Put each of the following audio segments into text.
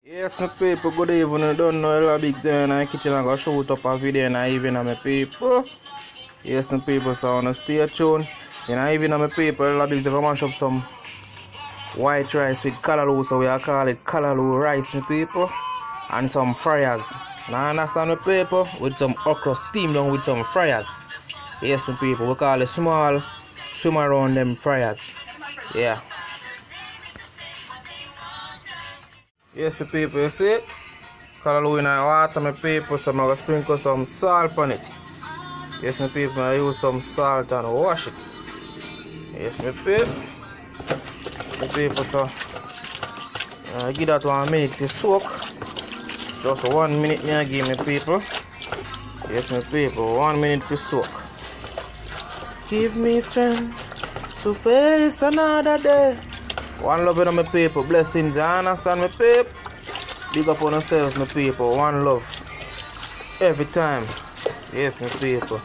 Yes, my people, good evening. I don't know a big day in the kitchen. I'm going to shoot up a video in the evening, my people. Yes, my people, so I want to stay tuned. In the evening, my people, a big day to mash up some white rice with callaloo, so we are call it callaloo rice, my people. And some fryers. Now, understand, my people, with some okra steamed down with some fryers. Yes, my people, we call it small, swim around them fryers. Yeah. Yes, my people, you see? Callaloo in the water, my people, so I'm going to sprinkle some salt on it. Yes, my people, I use some salt and wash it. Yes, my people. My people, so give that 1 minute to soak. Just 1 minute, me give my people. Yes, my people, 1 minute to soak. Give me strength to face another day. One love in my people, blessings, you understand my people? Big up on yourselves, my people, one love. Every time. Yes, my people.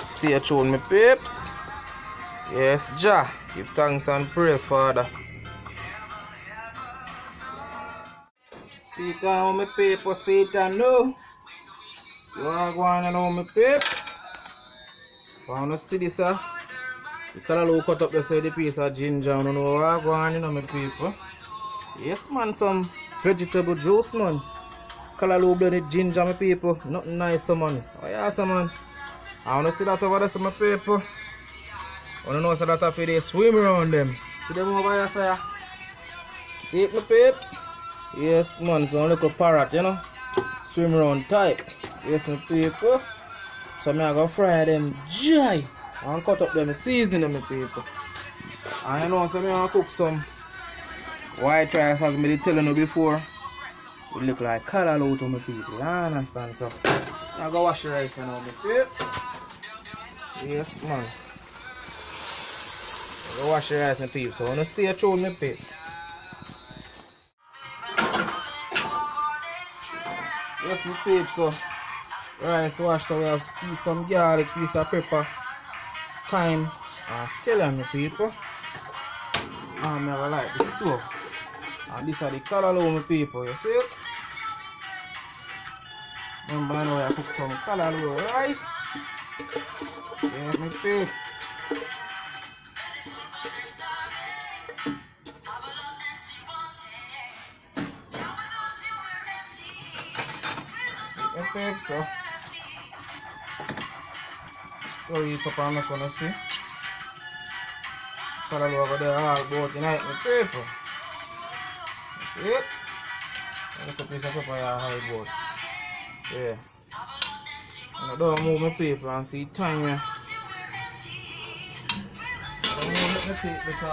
Stay tuned, my peeps. Yes, Jah, give thanks and praise, Father. Sit down, my people, sit down now. You are going to know, my peeps. I want to see this, sir. The callaloo cut up the piece of ginger, you know what I'm going, you know, my people. Yes, man, some vegetable juice, man. Callaloo blended ginger, my people. Nothing nice, man. Oh, yeah, man. I want to see that over there, my people. I want to know so that if they swim around them. See them over here, sir. See it, my peeps? Yes, man, so a little parrot, you know. Swim around tight. Yes, my people. So I'm going to fry them dry. And cut up them, season them, my people. And you know, so I'm going to cook some white rice, as I did telling you before. It look like callaloo to my people, you understand? So I'm going to wash the rice now, my people. Yes, man. I'm going to wash the rice, my people. So I'm going to stay tuned, my people. Yes, my people, so rice wash, so we have some garlic, piece of pepper, thyme, and scallion, my people. And I like the stove. And this are the callaloo, my people, you see it? Remember now I cook some callaloo rice. Yes, my people. My people, so sorry, Papa, I'm not gonna see. Callaloo over there all about tonight, my people. See it? And a piece of pepper here all about. Yeah. And I don't move my people and see time here. I don't move my people because I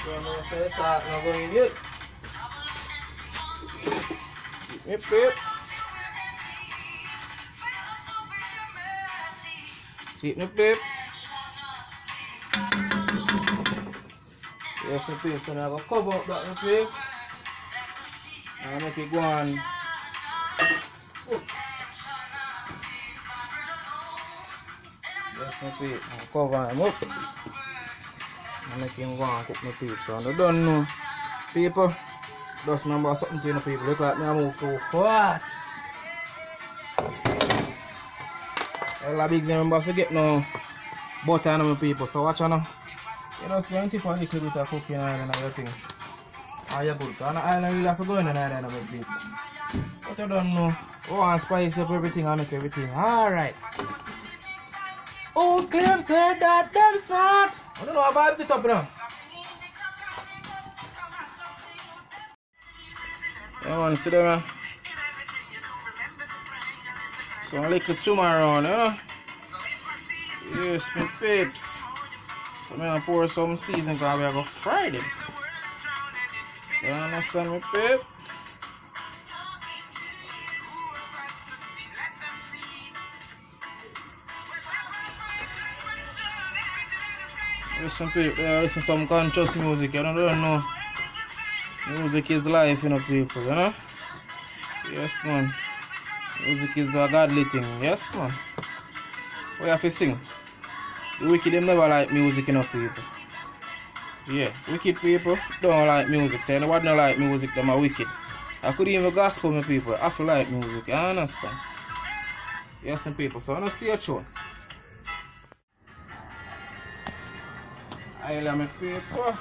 don't know if I start not going yet. My people. See my people. Yes, my people, so I'm going to cover up that, my people. And make it go on. Yes, my people, I'll cover him up. And make him go and cook my people. So I don't know, people. Just remember something to you, people. Look like me, I move too fast. Well, big remember forget no butter on my people. So watch now. You just going to for a little bit of cooking oil and everything. And you're good. And the oil really have to go in and I don't know my peeps. But you don't know. Oh, and spice up everything and make everything alright. Oh, Clem said that that's not. I don't know about it up now. Yeah, man, see them, man. So I like to swim around, you know. Yes, my peeps. So I'm going to pour some seasoning because we are going to fry them. You understand me, peep? Listen, people, listen to some conscious music, you don't know. Music is life, you know, people, you know? Yes, man. Music is a godly thing, yes, man. We have to sing. The wicked them never like music, you know, people. Yeah, wicked people don't like music. Say nobody don't like music, them are wicked. I could even gospel my people. I feel like music, you understand? Yes, my people, so I'm stay tuned. I love my people.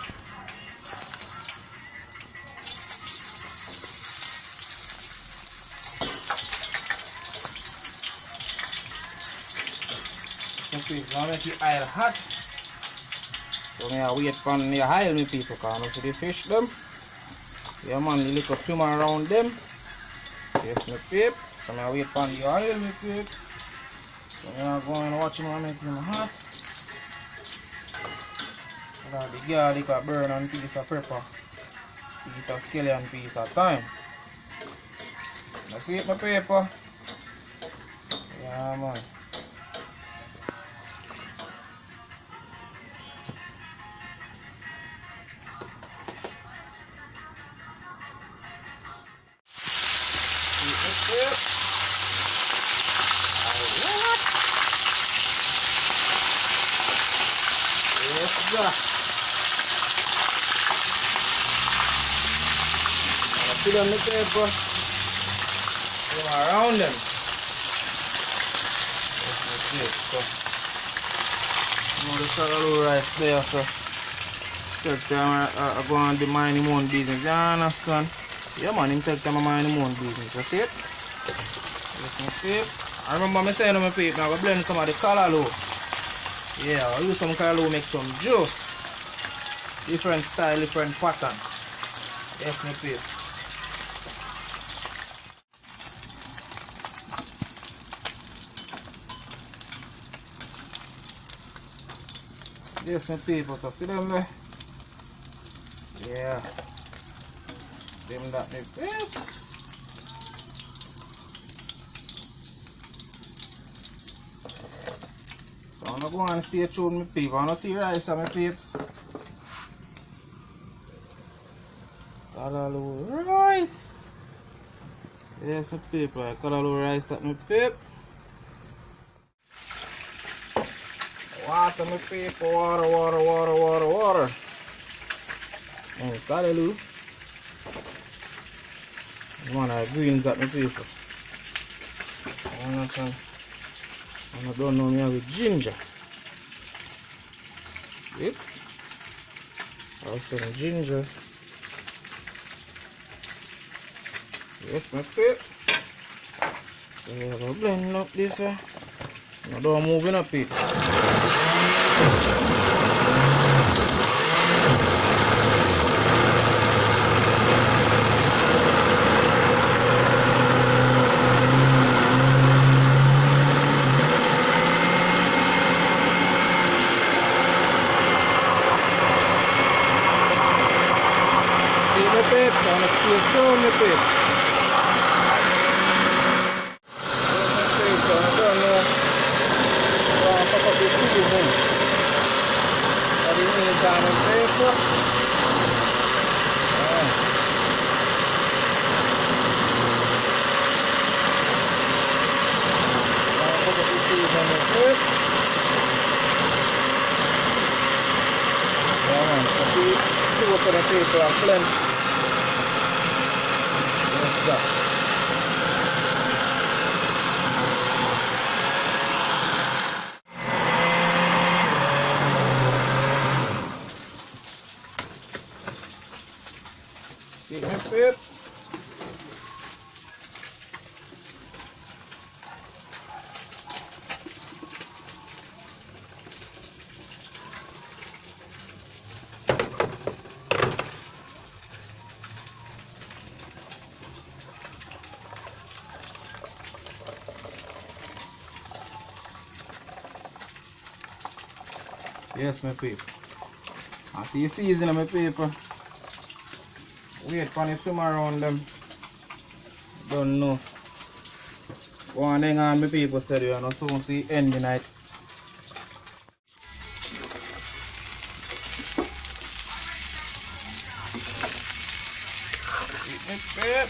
Now make the oil hot. So I wait for the oil, my people, because I see the fish them. Yeah man, the little swim around them. Yes, my people. So I wait for the oil, my people. So I go and watch them make them hot. The garlic a burn and piece of pepper, piece of scallion, piece of thyme. You see it, my people? Yeah man. Put on the paper, go around them. So, the callaloo rice there, so take time I go on the mind him own business, you understand? Yeah man, him take time I mind him own business, you see it? You see it? I remember me saying to my people, I'm going to blend some of the callaloo. Yeah, I'll use some callaloo, make some juice. Different style, different pattern. Yes, my people. Yes, my people, so see them there? Yeah. Them that my people. So I'm going to go and stay tuned, my people. I don't see rice on my peeps. Callaloo rice. Yes, my people. Callaloo rice that my peep. Water, my people. Water, water, water, water, water. And callaloo. One of the greens that my people. I don't know me with ginger. Yep. Also ginger. Yes, my pit. So we have a blend up this. Now don't move in up it. On a steel tone with it. So I don't know. I'll pop up the season. But in the time and paper. I'll pop up the season with it. So see what's on the paper and blend. Go. Keep my pip. Yes, my people. I see you season my people. Wait for the swim around them. Don't know. Go on hang on my people said you know soon see end the night. Eat my pip.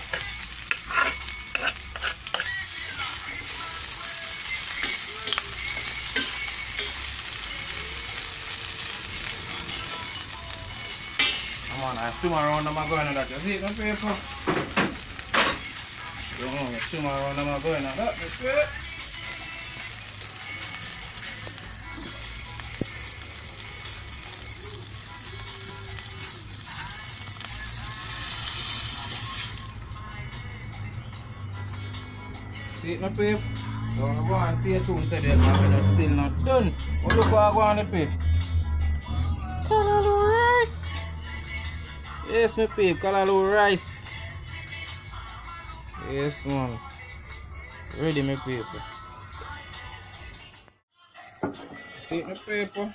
swim around them going on that. You see it, my people? Swim around them going on that, my people. See it, my people? So I'm going to go and see a tune said that I'm still not done. But look what I go on the people. Callaloo rice. Yes, my people, callaloo rice. Yes, man. Ready, my people. See it, my people?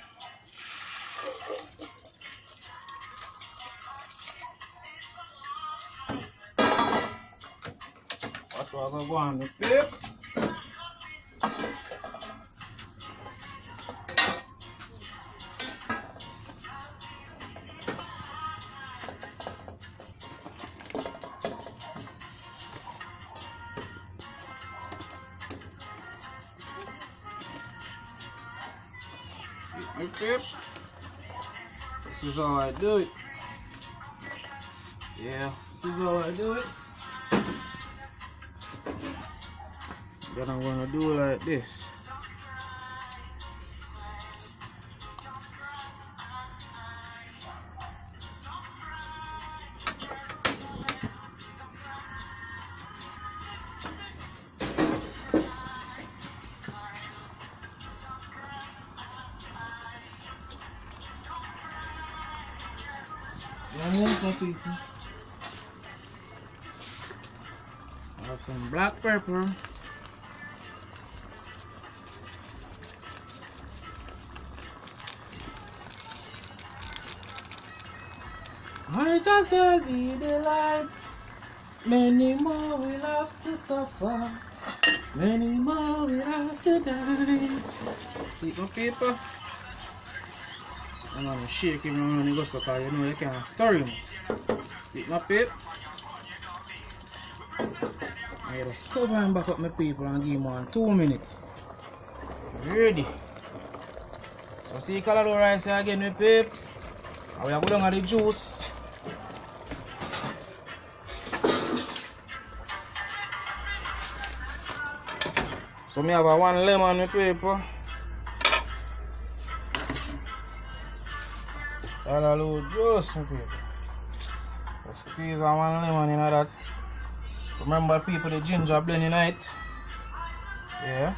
That's what I'm going to go on the people. Okay. This is how I do it. Yeah, this is how I do it. Then I'm gonna do it like this. I have some black pepper. I just need the lights. Many more will have to suffer. Many more will have to die. See my people? I'm going to shake him around the gusto because you know you can't stir him. See my people? I just cover him back up my people and give him 2 minutes. Ready? So see callaloo rice again my people. And we are going to the juice. So me have a 1 lemon my people. Callaloo juice my people. Just squeeze 1 lemon in that. Remember people, the ginger blending it. Yeah.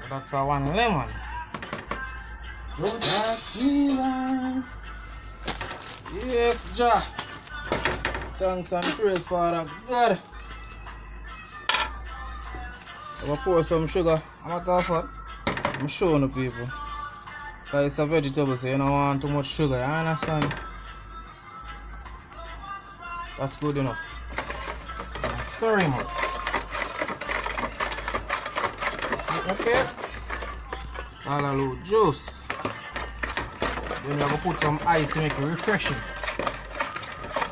So that's a 1 lemon. Go that's me life. Yes, Jah. Thanks and praise for that God. I'm gonna pour some sugar. I'm gonna talk for. I'm showing the people. Because it's a vegetable, so you don't want too much sugar, you understand? That's good enough. Stir him up. Okay. Callaloo juice. Then you're going to put some ice to make it refreshing.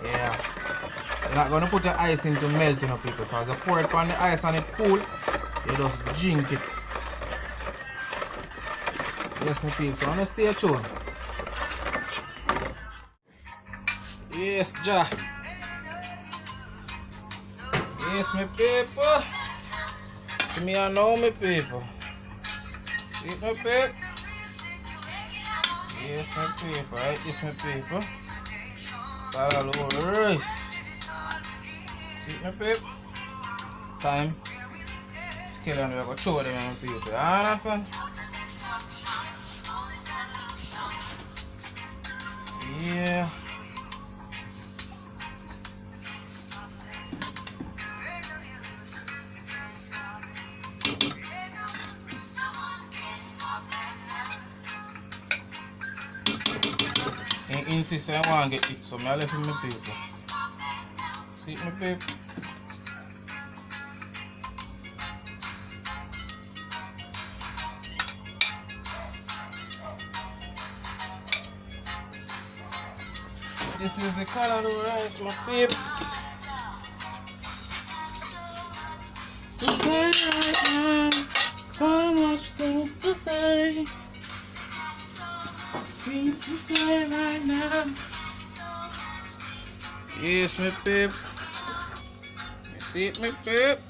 Yeah. You're not going to put your ice into melting up people. So as you pour it on the ice and it cool, you just drink it. Yes, my people. So I'm going to stay tuned. Yes, Jah. Yes, my people. See me I know my people. See my people. Yes, my people. Right, this my people. Callaloo rice. See my people. Time. Scale and we're going to show them my people. You understand? Yeah. He insists I want to get it, so I left him my people. See my people? This is the callaloo rice, my people. To say right now, so much things to say. things to say right now. Yes, my pip. You see it, my pip?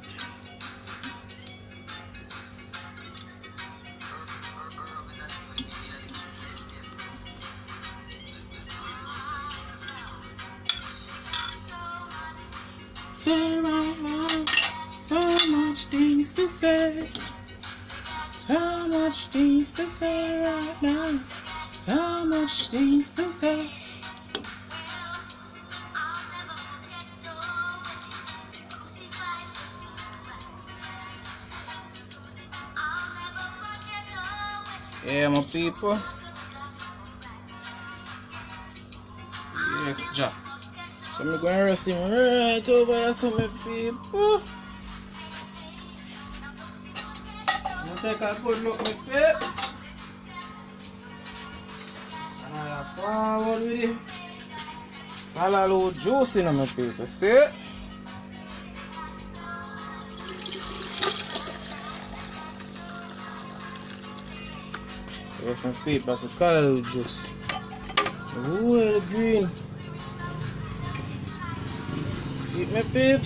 Say right now, so much things to say. So much things to say right now. So much things to say. Yeah, my people. Yes, Jack. So I'm going to rest him right over here, so my people. I'm going to take a good look, my pip. And I forward with it. Callaloo juice in my people, see? Yes, my people, that's a callaloo juice. Ooh, the green. See my peep?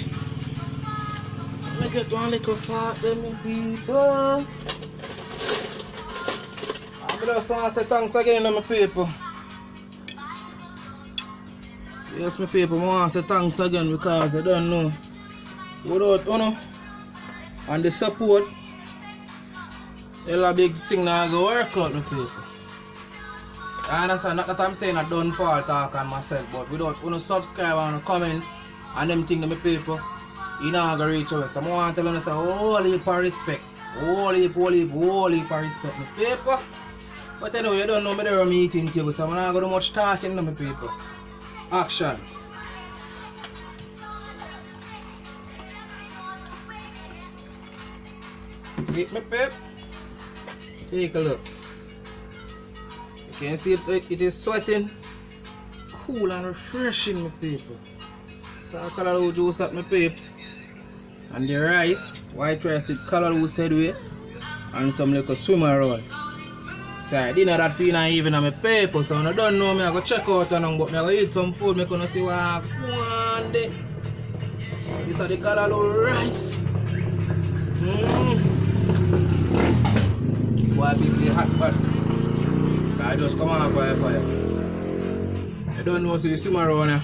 Let me get one little fart there, my people. I'm just want to say thanks again, my people. Yes, my people, I want to say thanks again because I don't know. Without you and the support, a big thing now go work out, my people. I understand not that I'm saying I don't fall talk on myself, but without you subscribe and comments and them things, my people, you know I go reach out. So I want to tell you, holy for respect. Holy for respect, my people. But you know, you don't know me there on meeting table, so I'm not going to do much talking, my people. Action. Take my pep. Take a look. You can see it is sweating. Cool and refreshing, my people. So I callaloo juice at my pep. And the rice, white rice with callaloo said way. And some little swimmer roll. So I didn't know that feeling even on my paper, so I don't know me, I go check out and but I go eat some food, I gonna see what I want there. So this is the callaloo rice. Why be hot but I just come on fire. I don't know, so you see my around here.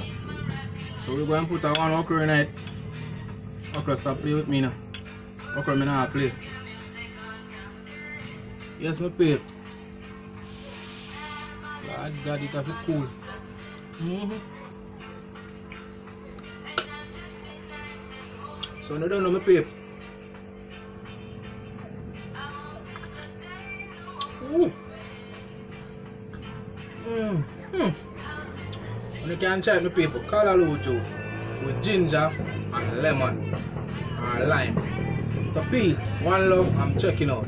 So we're going to put one okra in it. Okra, stop play with me now. Okra, me not play. Yes, my pay. God, it have to cool. So I don't know my pay. You can try my people, callaloo juice with ginger and lemon or lime. So peace, one love, I'm checking out.